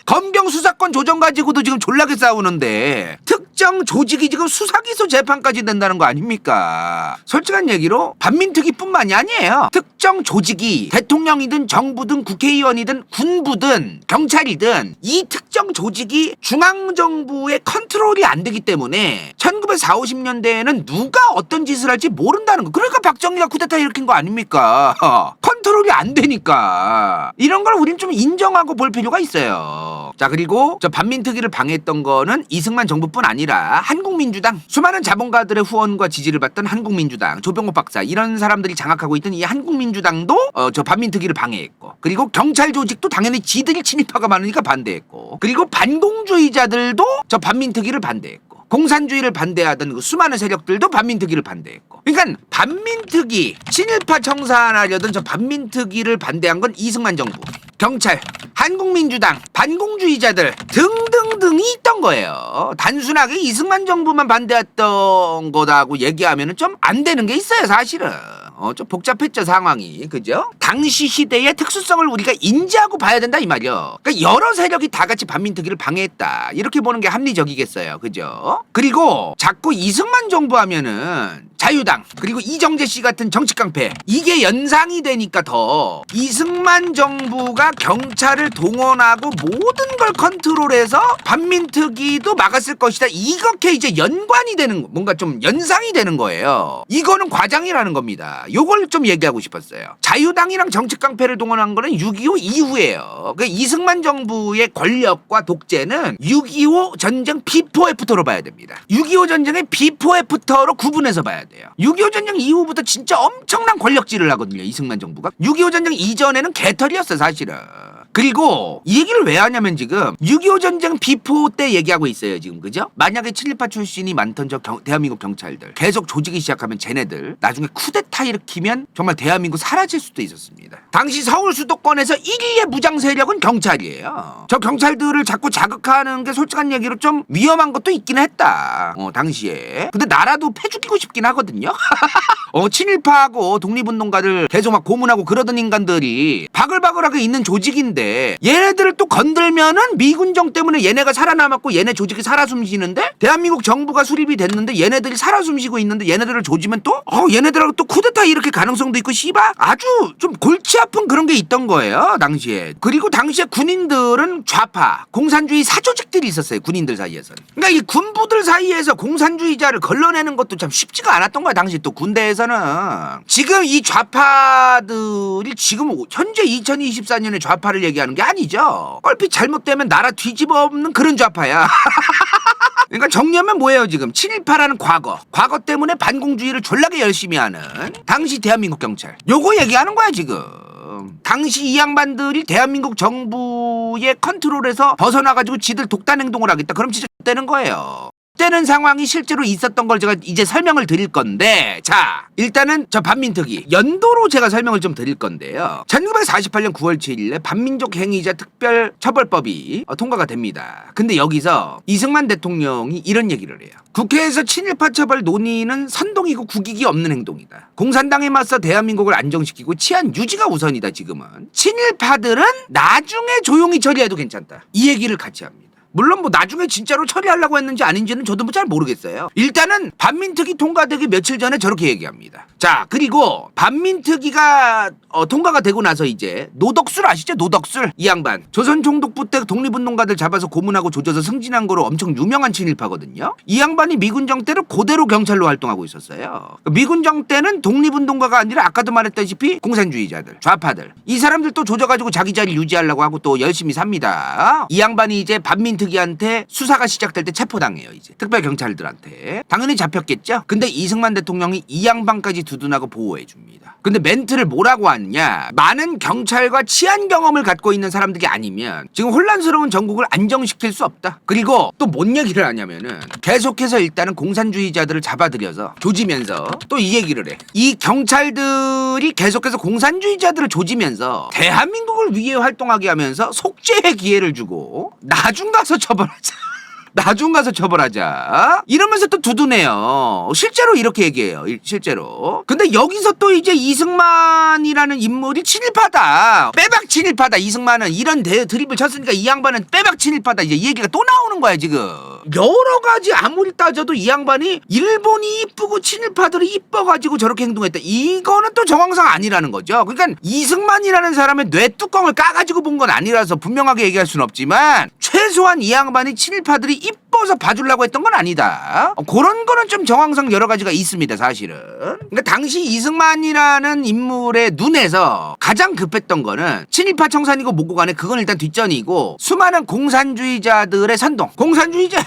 검경 수사권 조정 가지고도 지금 졸라게 싸우는데 특정 조직이 지금 수사기소 재판까지 된다는 거 아닙니까? 솔직한 얘기로 반민특위뿐만이 아니에요. 특정 조직이 대통령이든 정부든 국회의원이든 군부든 경찰이든 이 특정 조직이 중앙정부의 컨트롤이 안 되기 때문에 1940, 50년대에는 누가 어떤 짓을 할지 모른다는 거. 그러니까 박정희가 쿠데타 일으킨 거 아닙니까? 컨트롤이 안 되니까. 이런 걸 우린 좀 인정하고 볼 필요가 있어요. 자, 그리고 저 반민특위를 방해했던 거는 이승만 정부뿐 아니라 한국민주당, 수많은 자본가들의 후원과 지지를 받던 한국민주당, 조병옥 박사 이런 사람들이 장악하고 있던 이 한국민주당도 저 반민특위를 방해했고, 그리고 경찰 조직도 당연히 지들이 친일파가 많으니까 반대했고, 그리고 반공주의자들도 저 반민특위를 반대했고, 공산주의를 반대하던 그 수많은 세력들도 반민특위를 반대했고. 그러니까 반민특위, 친일파 청산하려던 저 반민특위를 반대한 건 이승만 정부, 경찰, 한국민주당, 반공주의자들 등등등이 있던 거예요. 단순하게 이승만 정부만 반대했던 거다고 얘기하면 좀 안 되는 게 있어요, 사실은. 좀 복잡했죠, 상황이. 그죠? 당시 시대의 특수성을 우리가 인지하고 봐야 된다, 이 말이요. 그러니까 여러 세력이 다 같이 반민특위를 방해했다, 이렇게 보는 게 합리적이겠어요. 그죠? 그리고 자꾸 이승만 정부 하면은 자유당, 그리고 이정재 씨 같은 정치 깡패, 이게 연상이 되니까 더 이승만 정부가 경찰을 동원하고 모든 걸 컨트롤해서 반민특위도 막았을 것이다, 이렇게 이제 연관이 되는, 뭔가 좀 연상이 되는 거예요. 이거는 과장이라는 겁니다. 요걸 좀 얘기하고 싶었어요. 자유당이랑 정치 깡패를 동원한 거는 6.25 이후예요. 그 이승만 정부의 권력과 독재는 6.25 전쟁 비포 애프터로 봐야 됩니다. 6.25 전쟁의 비포 애프터로 구분해서 봐야 돼요. 6.25 전쟁 이후부터 진짜 엄청난 권력질을 하거든요, 이승만 정부가. 6.25 전쟁 이전에는 개털이었어요, 사실은. 그리고 이 얘기를 왜 하냐면 지금 6.25 전쟁 비포 때 얘기하고 있어요, 지금. 그죠? 만약에 친일파 출신이 많던 저 대한민국 경찰들 계속 조지기 시작하면 쟤네들 나중에 쿠데타 일으키면 정말 대한민국 사라질 수도 있었습니다. 당시 서울 수도권에서 1위의 무장 세력은 경찰이에요. 저 경찰들을 자꾸 자극하는 게 솔직한 얘기로 좀 위험한 것도 있긴 했다, 당시에. 근데 나라도 패죽이고 싶긴 하거든요. 친일파하고 독립운동가들 계속 막 고문하고 그러던 인간들이 바글바글하게 있는 조직인데 얘네들을 또 건들면은 미군정 때문에 얘네가 살아남았고 얘네 조직이 살아 숨쉬는데, 대한민국 정부가 수립이 됐는데 얘네들이 살아 숨쉬고 있는데 얘네들을 조지면 또 얘네들하고 또 쿠데타 일으킬 가능성도 있고, 씨바 아주 좀 골치 아픈 그런 게 있던 거예요, 당시에. 그리고 당시에 군인들은 좌파 공산주의 사조직들이 있었어요, 군인들 사이에서는. 그러니까 이 군부들 사이에서 공산주의자를 걸러내는 것도 참 쉽지가 않았던 거야, 당시 또 군대에서는. 지금 이 좌파들이 지금 현재 2024년에 좌파를 얘기하는 게 아니죠. 얼핏 잘못되면 나라 뒤집어 엎는 그런 좌파야. 그러니까 정리하면 뭐예요, 지금? 친일파라는 과거 때문에 반공주의를 졸라게 열심히 하는 당시 대한민국 경찰, 요거 얘기하는 거야, 지금. 당시 이 양반들이 대한민국 정부의 컨트롤에서 벗어나가지고 지들 독단 행동을 하겠다, 그럼 진짜 되는 거예요. 되는 상황이 실제로 있었던 걸 제가 이제 설명을 드릴 건데, 자, 일단은 저 반민특위 연도로 제가 설명을 좀 드릴 건데요. 1948년 9월 7일에 반민족 행위자 특별처벌법이 통과가 됩니다. 근데 여기서 이승만 대통령이 이런 얘기를 해요. 국회에서 친일파 처벌 논의는 선동이고 국익이 없는 행동이다. 공산당에 맞서 대한민국을 안정시키고 치안 유지가 우선이다. 지금은 친일파들은 나중에 조용히 처리해도 괜찮다. 이 얘기를 같이 합니다. 물론 뭐 나중에 진짜로 처리하려고 했는지 아닌지는 저도 뭐 잘 모르겠어요. 일단은 반민특위 통과되기 며칠 전에 저렇게 얘기합니다. 자, 그리고 반민특위가 통과가 되고 나서 이제 노덕술 아시죠? 노덕술 이 양반 조선 총독부 때 독립운동가들 잡아서 고문하고 조져서 승진한 거로 엄청 유명한 친일파거든요. 이 양반이 미군정 때는 그대로 경찰로 활동하고 있었어요. 미군정 때는 독립운동가가 아니라 아까도 말했다시피 공산주의자들, 좌파들, 이 사람들 또 조져가지고 자기 자리 유지하려고 하고 또 열심히 삽니다. 이 양반이 이제 반민특위한테 수사가 시작될 때 체포당해요. 이제 특별경찰들한테 당연히 잡혔겠죠. 근데 이승만 대통령이 이 양반까지 두둔하고 보호해줍니다. 근데 멘트를 뭐라고 하느냐, 많은 경찰과 치안 경험을 갖고 있는 사람들이 아니면 지금 혼란스러운 전국을 안정시킬 수 없다. 그리고 또 뭔 얘기를 하냐면은 계속해서 일단은 공산주의자들을 잡아들여서 조지면서 또 이 얘기를 해. 이 경찰들이 계속해서 공산주의자들을 조지면서 대한민국을 위해 활동하게 하면서 속죄의 기회를 주고 나중 가서 처벌하자. 나중 가서 처벌하자. 이러면서 또 두둔해요. 실제로 이렇게 얘기해요. 실제로. 근데 여기서 또 이제 이승만이라는 인물이 친일파다. 빼박 친일파다. 이승만은 이런 드립을 쳤으니까 이 양반은 빼박 친일파다. 이제 이 얘기가 또 나오는 거야 지금. 여러 가지 아무리 따져도 이 양반이 일본이 이쁘고 친일파들이 이뻐가지고 저렇게 행동했다. 이거는 또 정황상 아니라는 거죠. 그러니까 이승만이라는 사람의 뇌뚜껑을 까가지고 본 건 아니라서 분명하게 얘기할 수는 없지만 최소한 이 양반이 친일파들이 이뻐서 봐주려고 했던 건 아니다. 그런 거는 좀 정황상 여러 가지가 있습니다, 사실은. 그러니까 당시 이승만이라는 인물의 눈에서 가장 급했던 거는 친일파 청산이고 뭐고 간에 그건 일단 뒷전이고 수많은 공산주의자들의 선동. 공산주의자.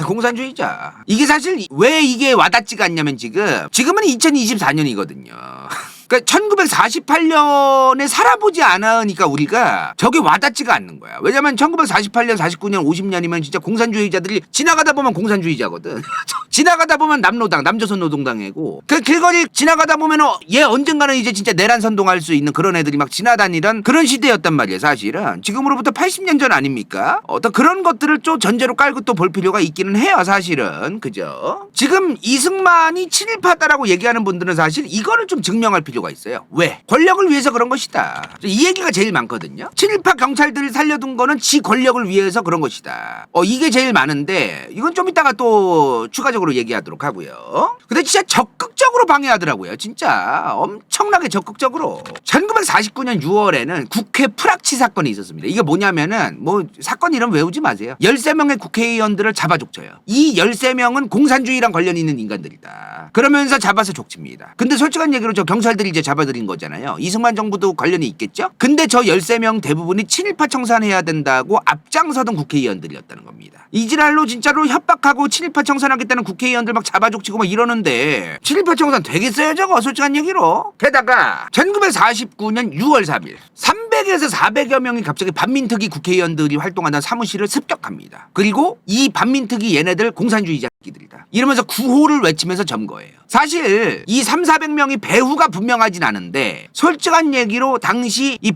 이게 사실 왜 이게 와닿지가 않냐면 지금은 2024년이거든요. 그러니까 1948년에 살아보지 않으니까 우리가 저게 와닿지가 않는 거야. 왜냐면 1948년, 49년, 50년이면 진짜 공산주의자들이 지나가다 보면 공산주의자거든. 지나가다 보면 남노당, 남조선노동당이고 그 길거리 지나가다 보면 얘 언젠가는 이제 진짜 내란 선동할 수 있는 그런 애들이 막 지나다니던 그런 시대였단 말이에요. 사실은 지금으로부터 80년 전 아닙니까? 어떤 그런 것들을 좀 전제로 깔고 또 볼 필요가 있기는 해요. 사실은 그죠? 지금 이승만이 친일파다라고 얘기하는 분들은 사실 이거를 좀 증명할 필요가 있어요. 왜? 권력을 위해서 그런 것이다. 이 얘기가 제일 많거든요. 친일파 경찰들을 살려둔 거는 지 권력을 위해서 그런 것이다. 이게 제일 많은데 이건 좀 이따가 또 추가적으로 얘기하도록 하고요. 근데 진짜 적극적으로 방해하더라고요. 진짜 엄청나게 적극적으로. 1949년 6월에는 국회 프락치 사건이 있었습니다. 이게 뭐냐면은 뭐 사건 이름 외우지 마세요. 13명의 국회의원들을 잡아 족쳐요. 이 13명은 공산주의랑 관련 있는 인간들이다. 그러면서 잡아서 족칩니다. 근데 솔직한 얘기로 저 경찰들이 이제 잡아들인 거잖아요. 이승만 정부도 관련이 있겠죠? 근데 저 13명 대부분이 친일파 청산해야 된다고 앞장서던 국회의원들이었다는 겁니다. 이지랄로 진짜로 협박하고 친일파 청산하겠다는 국회의원들 막 잡아족치고 막 이러는데 친일파 청산 되겠어요 저거? 솔직한 얘기로. 게다가 1949년 6월 3일 300에서 400여 명이 갑자기 반민특위 국회의원들이 활동하는 사무실을 습격합니다. 그리고 이 반민특위 얘네들 공산주의자들이다 이러면서 구호를 외치면서 점거해요. 사실 이 300~400명이 배후가 분명하진 않은데 솔직한 얘기로 당시 이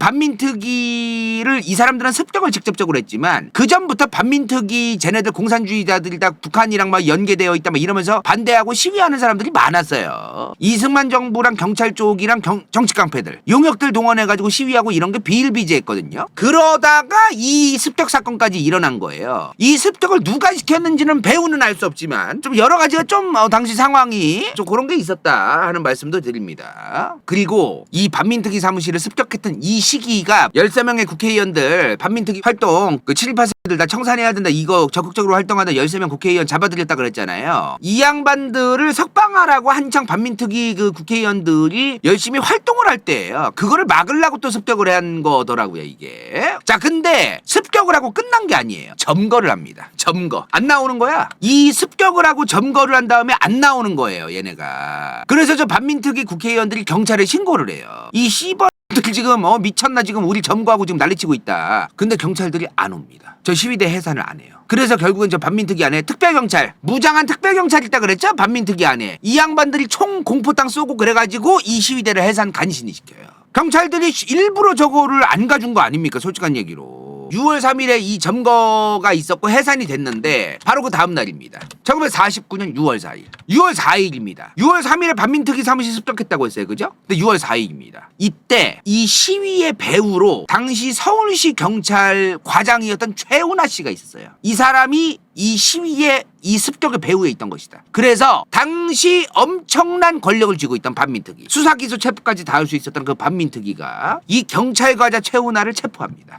반민특위를 이 사람들은 습격을 직접적으로 했지만 그 전부터 반민특위 쟤네들 공산주의자들이다 북한이랑 막 연계되어 있다 막 이러면서 반대하고 시위하는 사람들이 많았어요. 이승만 정부랑 경찰 쪽이랑 정치 깡패들 용역들 동원해가지고 시위하고 이런 게 비일비재했거든요. 그러다가 이 습격 사건까지 일어난 거예요. 이 습격을 누가 시켰는지는 배우는 알 수 없지만 좀 여러 가지가 좀 당시 상황이 좀 그런 게 있었다 하는 말씀도 드립니다. 그리고 이 반민특위 사무실을 습격했던 이 시기가 13명의 국회의원들 반민특위 활동 그 친일파들 다 청산해야 된다 이거 적극적으로 활동하던 13명 국회의원 잡아들였다 그랬잖아요. 이 양반들을 석방하라고 한창 반민특위 그 국회의원들이 열심히 활동을 할 때예요. 그거를 막으려고 또 습격을 한 거더라고요 이게. 자 근데 습격을 하고 끝난 게 아니에요. 점거를 합니다. 점거. 안 나오는 거야. 이 습격을 하고 점거를 한 다음에 안 나오는 거예요 얘네가. 그래서 저 반민특위 국회의원들이 경찰에 신고를 해요. 이 씨발들이 이렇게 지금 미쳤나 지금 우리 점거하고 지금 난리치고 있다. 근데 경찰들이 안 옵니다. 저 시위대 해산을 안 해요. 그래서 결국은 저 반민특위 안에 특별경찰, 무장한 특별경찰 있다 그랬죠? 반민특위 안에 이 양반들이 총 공포탕 쏘고 그래가지고 이 시위대를 해산 간신히 시켜요. 경찰들이 일부러 저거를 안 가준 거 아닙니까? 솔직한 얘기로. 6월 3일에 이 점거가 있었고 해산이 됐는데 바로 그 다음 날입니다. 1949년 6월 4일. 6월 4일입니다. 6월 3일에 반민특위 사무실 습격했다고 했어요. 그죠? 근데 6월 4일입니다. 이때 이 시위의 배우로 당시 서울시 경찰 과장이었던 최은하 씨가 있었어요. 이 사람이 이 시위에 이 습격의 배후에 있던 것이다. 그래서 당시 엄청난 권력을 쥐고 있던 반민특위, 수사기소 체포까지 다 할 수 있었던 그 반민특위가 이 경찰과자 최은하를 체포합니다.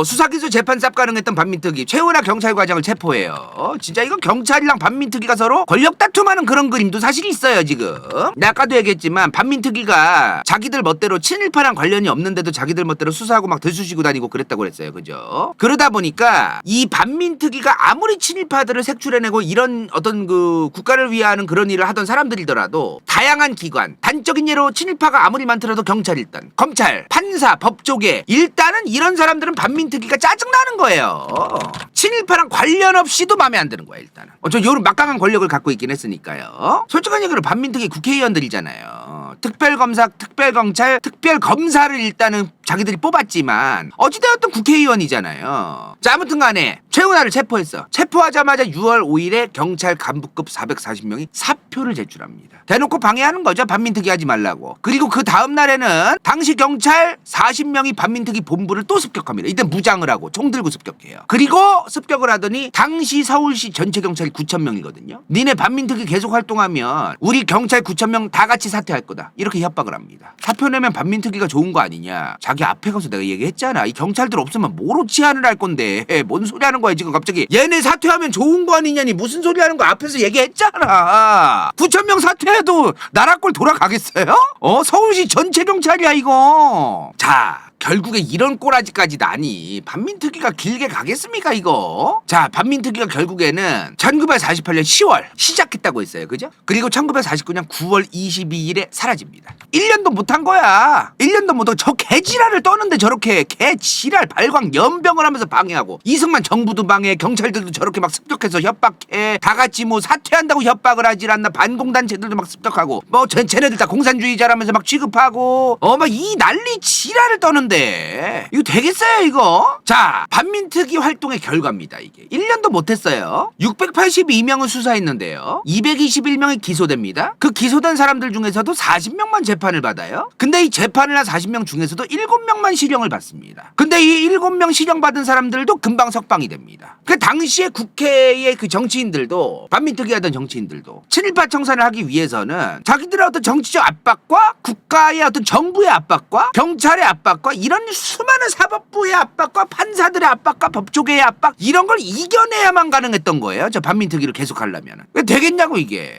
수사기소 재판 쌉 가능했던 반민특위 최은하 경찰과장을 체포해요. 진짜 이거 경찰이랑 반민특위가 서로 권력 다툼하는 그런 그림도 사실 있어요. 지금 내가 아까도 얘기했지만 반민특위가 자기들 멋대로 친일파랑 관련이 없는데도 자기들 멋대로 수사하고 막 들쑤시고 다니고 그랬다고 그랬어요. 그죠? 그러다 보니까 이 반민특위가 아무리 친일파들을 색출해내고 이런 어떤 그 국가를 위하는 그런 일을 하던 사람들이더라도 다양한 기관, 단적인 예로 친일파가 아무리 많더라도 경찰 일단, 검찰, 판사, 법조계 일단은 이런 사람들은 반민특위가 짜증나는 거예요. 친일파랑 관련 없이도 마음에 안 드는 거야 일단은. 저 요런 막강한 권력을 갖고 있긴 했으니까요. 솔직한 얘기로 반민특위 국회의원들이잖아요. 특별검사, 특별경찰, 특별검사를 일단은 자기들이 뽑았지만 어찌되었든 국회의원이잖아요. 자, 아무튼 간에 최은하를 체포했어. 체포하자마자 6월 5일에 경찰 간부급 440명이 사표를 제출합니다. 대놓고 방해하는 거죠. 반민특위 하지 말라고. 그리고 그 다음 날에는 당시 경찰 40명이 반민특위 본부를 또 습격합니다. 이때 무장을 하고 총 들고 습격해요. 그리고 습격을 하더니 당시 서울시 전체 경찰이 9,000명이거든요. 니네 반민특위 계속 활동하면 우리 경찰 9,000명 다 같이 사퇴할 거다. 이렇게 협박을 합니다. 사표 내면 반민특위가 좋은 거 아니냐. 자기 앞에 가서 내가 얘기했잖아. 이 경찰들 없으면 뭐로 치안을 할 건데. 뭔 소리 하는 거야 지금 갑자기. 얘네 사퇴하면 좋은 거 아니냐니 무슨 소리 하는 거 앞에서 얘기했잖아. 9,000명 사퇴해도 나라 꼴 돌아가겠어요? 서울시 전체 경찰이야 이거. 자, 결국에 이런 꼬라지까지 나니 반민특위가 길게 가겠습니까 이거? 자, 반민특위가 결국에는 1948년 10월 시작했다고 했어요. 그죠? 그리고 1949년 9월 22일에 사라집니다. 1년도 못한 거야. 1년도 못하고 저 개지랄을 떠는데 저렇게 개지랄 발광 연병을 하면서 방해하고 이승만 정부도 방해, 경찰들도 저렇게 막 습격해서 협박해. 다 같이 뭐 사퇴한다고 협박을 하질 않나. 반공단체들도 막 습격하고 뭐 쟤네들 다 공산주의자라면서 막 취급하고 막 이 난리 지랄을 떠는데 이거 되겠어요 이거? 자, 반민특위 활동의 결과입니다. 이게 1년도 못했어요. 682명을 수사했는데요, 221명이 기소됩니다. 그 기소된 사람들 중에서도 40명만 재판을 받아요. 근데 이 재판을 한 40명 중에서도 7명만 실형을 받습니다. 근데 이 7명 실형 받은 사람들도 금방 석방이 됩니다. 그 당시에 국회의 그 정치인들도, 반민특위 하던 정치인들도 친일파 청산을 하기 위해서는 자기들의 어떤 정치적 압박과 국가의 어떤 정부의 압박과 경찰의 압박과 이런 수많은 사법부의 압박과 판사들의 압박과 법조계의 압박, 이런 걸 이겨내야만 가능했던 거예요. 저 반민특위를 계속 하려면. 왜 되겠냐고 이게.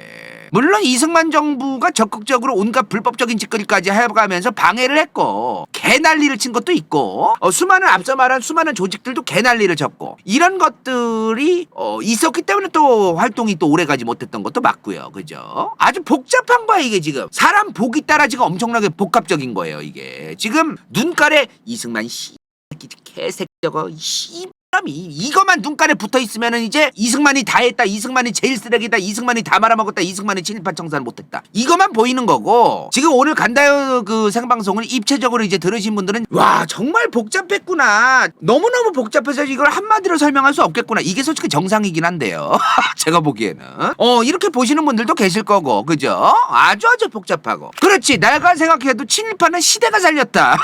물론 이승만 정부가 적극적으로 온갖 불법적인 짓거리까지 해가면서 방해를 했고 개난리를 친 것도 있고 수많은 앞서 말한 수많은 조직들도 개난리를 쳤고 이런 것들이 있었기 때문에 또 활동이 또 오래가지 못했던 것도 맞고요. 그죠? 아주 복잡한 거야 이게. 지금 사람 보기 따라 지금 엄청나게 복합적인 거예요 이게. 지금 눈깔에 이승만 개새끼 저거 이거만 눈깔에 붙어 있으면은 이제 이승만이 다 했다, 이승만이 제일 쓰레기다, 이승만이 다 말아먹었다, 이승만이 친일파 청산 못했다, 이거만 보이는 거고. 지금 오늘 간다요 그 생방송을 입체적으로 이제 들으신 분들은 와 정말 복잡했구나, 너무너무 복잡해서 이걸 한마디로 설명할 수 없겠구나, 이게 솔직히 정상이긴 한데요. 제가 보기에는 이렇게 보시는 분들도 계실 거고. 그죠? 아주 복잡하고. 그렇지, 내가 생각해도 친일파는 시대가 살렸다.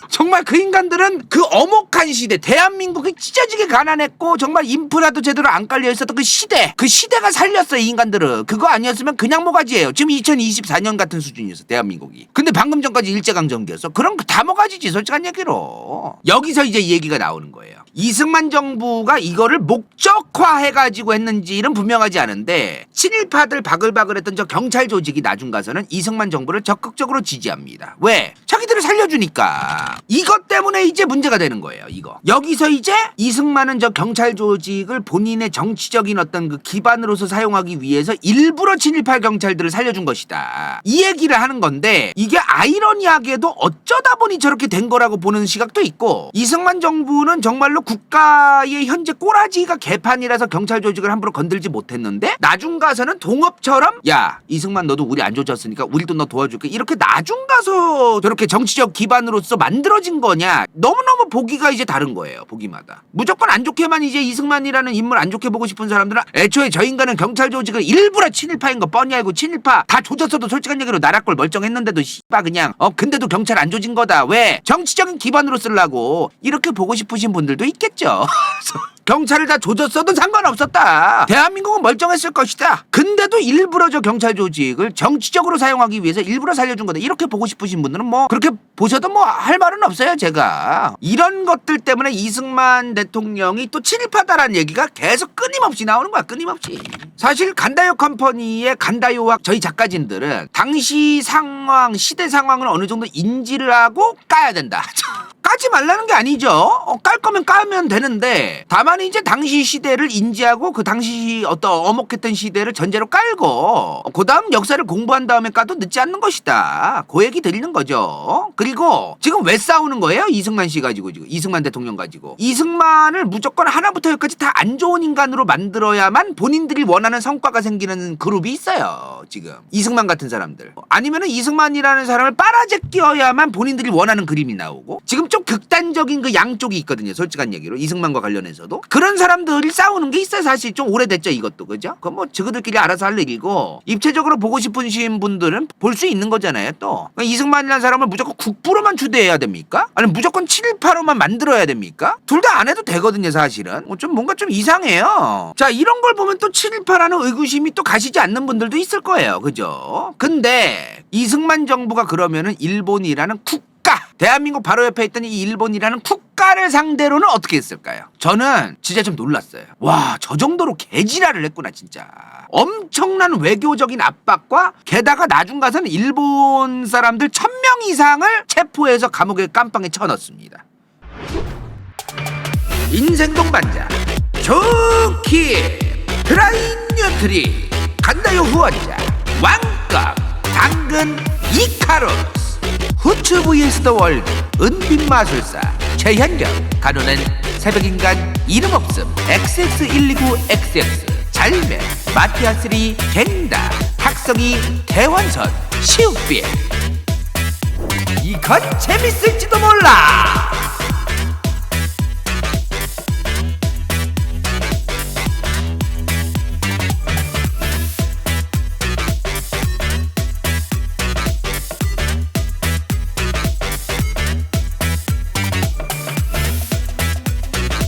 정말 그 인간들은 그 엄혹한 시대, 대한민국이 찢어지게 가난했고 정말 인프라도 제대로 안 깔려 있었던 그 시대가 살렸어 이 인간들은. 그거 아니었으면 그냥 모가지예요. 지금 2024년 같은 수준이었어 대한민국이. 근데 방금 전까지 일제강점기였어. 그럼 다 모가지지 솔직한 얘기로. 여기서 이제 이 얘기가 나오는 거예요. 이승만 정부가 이거를 목적화해가지고 했는지는 분명하지 않은데 친일파들 바글바글했던 저 경찰 조직이 나중 가서는 이승만 정부를 적극적으로 지지합니다. 왜? 자기들을 살려주니까. 이것 때문에 이제 문제가 되는 거예요. 이거 여기서 이제 이승만은 저 경찰 조직을 본인의 정치적인 어떤 그 기반으로서 사용하기 위해서 일부러 친일파 경찰들을 살려준 것이다, 이 얘기를 하는 건데, 이게 아이러니하게도 어쩌다 보니 저렇게 된 거라고 보는 시각도 있고, 이승만 정부는 정말로 국가의 현재 꼬라지가 개판이라서 경찰 조직을 함부로 건들지 못했는데, 나중 가서는 동업처럼 야 이승만 너도 우리 안 조졌으니까 우리도 너 도와줄게, 이렇게 나중 가서 저렇게 정치적 기반으로서 만들어진 거냐, 너무너무 보기가 이제 다른 거예요. 보기마다 무조건 안 좋게만 이제 이승만이라는 인물 안 좋게 보고 싶은 사람들은 애초에 저 인간은 경찰 조직을 일부러 친일파인 거 뻔히 알고, 친일파 다 조졌어도 솔직한 얘기로 나라 꼴 멀쩡했는데도 씨바 그냥 근데도 경찰 안 조진 거다, 왜 정치적인 기반으로 쓰려고, 이렇게 보고 싶으신 분들도 있겠죠. 경찰을 다 조졌어도 상관없었다, 대한민국은 멀쩡했을 것이다, 근데도 일부러 저 경찰 조직을 정치적으로 사용하기 위해서 일부러 살려준 거다, 이렇게 보고 싶으신 분들은 뭐 그렇게 보셔도 뭐 할 말은 없어요. 제가 이런 것들 때문에 이승만 대통령이 또 친일파다라는 얘기가 계속 끊임없이 나오는 거야. 끊임없이. 사실 간다요 컴퍼니의 간다요학 저희 작가진들은 당시 상황, 시대 상황을 어느 정도 인지를 하고 까야 된다. 까지 말라는 게 아니죠. 깔 거면 까면 되는데, 다만 이제 당시 시대를 인지하고 그 당시 어떤 어목했던 시대를 전제로 깔고 그 다음 역사를 공부한 다음에 까도 늦지 않는 것이다, 그 얘기 드리는 거죠. 그리고 지금 왜 싸우는 거예요? 이승만 씨 가지고, 지금 이승만 대통령 가지고. 이승만을 무조건 하나부터 열까지 다 안 좋은 인간으로 만들어야만 본인들이 원하는 성과가 생기는 그룹이 있어요. 지금 이승만 같은 사람들, 아니면은 이승만이라는 사람을 빨아제껴야만 본인들이 원하는 그림이 나오고, 지금 좀 극단적인 그 양쪽이 있거든요. 솔직한 얘기로 이승만과 관련해서도 그런 사람들이 싸우는 게 있어요. 사실 좀 오래됐죠, 이것도. 그죠? 그건 뭐 저그들끼리 알아서 할 일이고, 입체적으로 보고 싶으신 분들은 볼 수 있는 거잖아요. 또 이승만이라는 사람을 무조건 국부로만 추대해야 됩니까? 아니면 무조건 친일파로만 만들어야 됩니까? 둘 다 안 해도 되거든요. 사실은 좀 뭔가 좀 이상해요. 자, 이런 걸 보면 또 친일파라는 의구심이 또 가시지 않는 분들도 있을 거예요. 그죠? 근데 이승만 정부가 그러면은 일본이라는 대한민국 바로 옆에 있던 이 일본이라는 국가를 상대로는 어떻게 했을까요? 저는 진짜 좀 놀랐어요. 와, 저 정도로 개지랄을 했구나 진짜. 엄청난 외교적인 압박과, 게다가 나중 가서는 일본 사람들 1000명 이상을 체포해서 감옥에 깜빵에 쳐넣습니다. 인생 동반자 좋기 드라이 뉴트리 간다요 후원자 왕값 당근 이카로스 후추 vs 더 월드 은빛마술사 최현경 간호는 새벽인간 이름없음 XX129XX 잘매 마티아3 갱다 학성이 대원선 시우빛. 이건 재밌을지도 몰라.